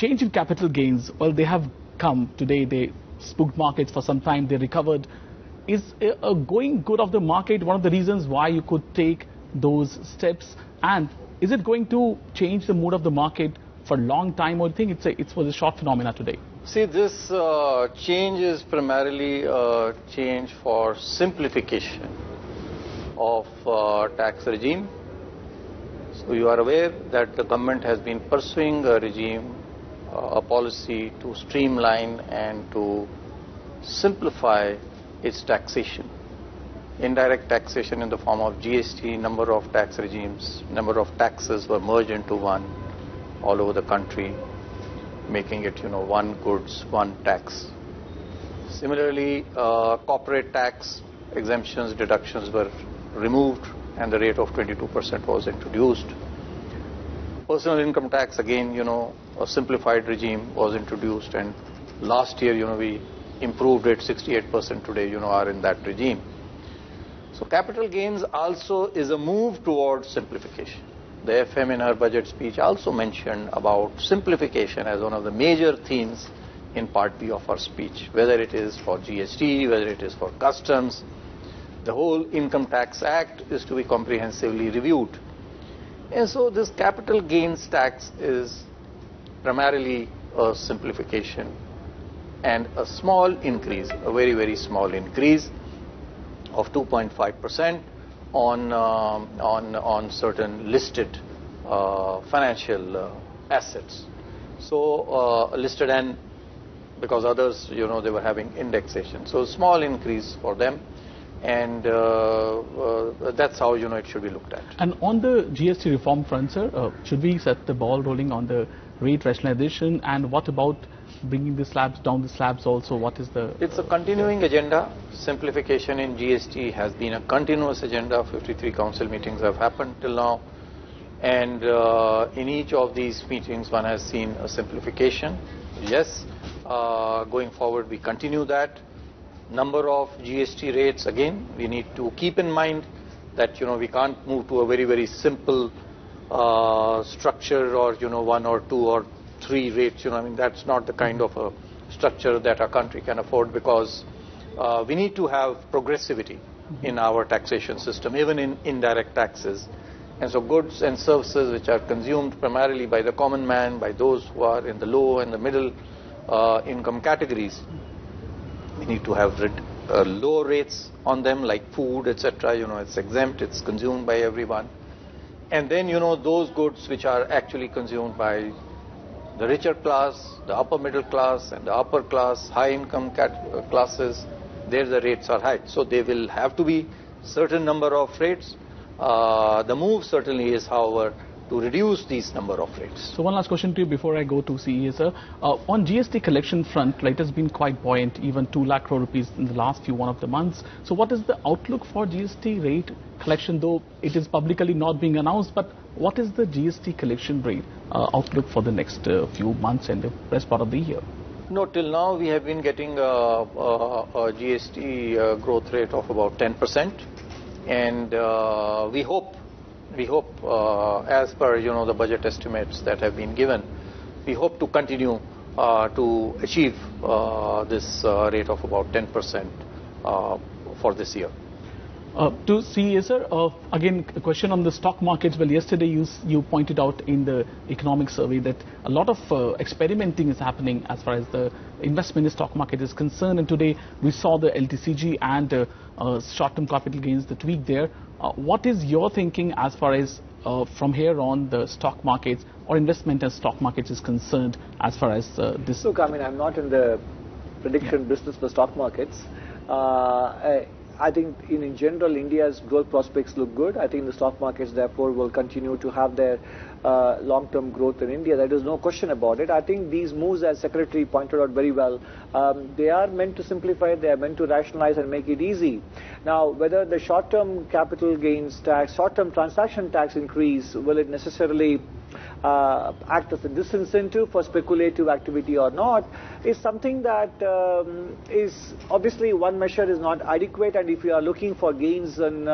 change in capital gains, well, they have come today. They spooked markets for some time. They recovered. Is a going good of the market one of the reasons why you could take those steps? And is it going to change the mood of the market for a long time, or do you think it's for a short phenomena today? See, this change is primarily a change for simplification of tax regime. So you are aware that the government has been pursuing a regime, a policy to streamline and to simplify its taxation. Indirect taxation in the form of GST, number of tax regimes, number of taxes were merged into one all over the country, making it, one goods, one tax. Similarly, corporate tax exemptions, deductions were removed and the rate of 22% was introduced. Personal income tax, again, a simplified regime was introduced, and last year, we improved it. 68% today, are in that regime. So capital gains also is a move towards simplification. The FM in her budget speech also mentioned about simplification as one of the major themes in Part B of her speech, whether it is for GST, whether it is for customs. The whole Income Tax Act is to be comprehensively reviewed. And so this capital gains tax is primarily a simplification and a small increase, a very, very small increase of 2.5% on certain listed financial assets. So listed, and because others, they were having indexation. So small increase for them, and that's how, it should be looked at. And on the GST reform front, sir, should we set the ball rolling on the rate rationalization? And what about bringing the slabs down the slabs also? What is the... It's a continuing agenda. Simplification in GST has been a continuous agenda. 53 council meetings have happened till now. And in each of these meetings, one has seen a simplification. Yes, going forward, we continue that. Number of GST rates, again, we need to keep in mind that, we can't move to a very, very simple structure, or, 1 or 2 or 3 rates. That's not the kind of a structure that our country can afford, because we need to have progressivity in our taxation system, even in indirect taxes. And so goods and services which are consumed primarily by the common man, by those who are in the low and the middle income categories, we need to have low rates on them, like food, etc. It's exempt, it's consumed by everyone. And then, those goods which are actually consumed by the richer class, the upper middle class, and the upper class, high income classes, there the rates are high. So there will have to be certain number of rates. The move certainly is, however, to reduce these number of rates. So one last question to you before I go to CEA, sir. On GST collection front, it has been quite buoyant, even 2 lakh crore rupees in the last one of the months. So what is the outlook for GST rate collection, though it is publicly not being announced, but what is the GST collection rate outlook for the next few months and the rest part of the year? No, till now we have been getting a GST growth rate of about 10%, and we hope, as per the budget estimates that have been given, we hope to continue to achieve this rate of about 10% for this year. To CEA, sir, again, a question on the stock markets. Well, yesterday you pointed out in the economic survey that a lot of experimenting is happening as far as the investment in stock market is concerned. And today we saw the LTCG and short-term capital gains, the tweak there. What is your thinking as far as from here on the stock markets or investment in stock markets is concerned as far as this? Look, I'm not in the prediction business for stock markets. I think in general, India's growth prospects look good. I think the stock markets, therefore, will continue to have their long-term growth in India. There is no question about it. I think these moves, as Secretary pointed out very well, they are meant to simplify, they are meant to rationalize and make it easy. Now, whether the short-term capital gains tax, short-term transaction tax increase, will it necessarily act as a disincentive for speculative activity or not, is something that is obviously one measure is not adequate, and if you are looking for gains in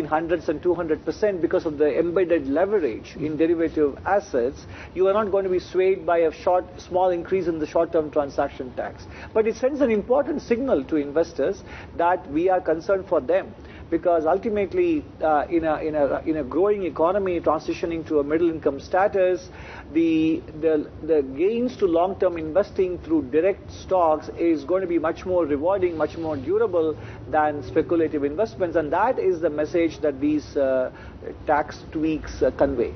hundreds and 200% because of the embedded leverage in derivatives speculative assets, you are not going to be swayed by a small increase in the short-term transaction tax. But it sends an important signal to investors that we are concerned for them. Because ultimately, in a growing economy transitioning to a middle income status, the gains to long-term investing through direct stocks is going to be much more rewarding, much more durable than speculative investments, and that is the message that these tax tweaks convey.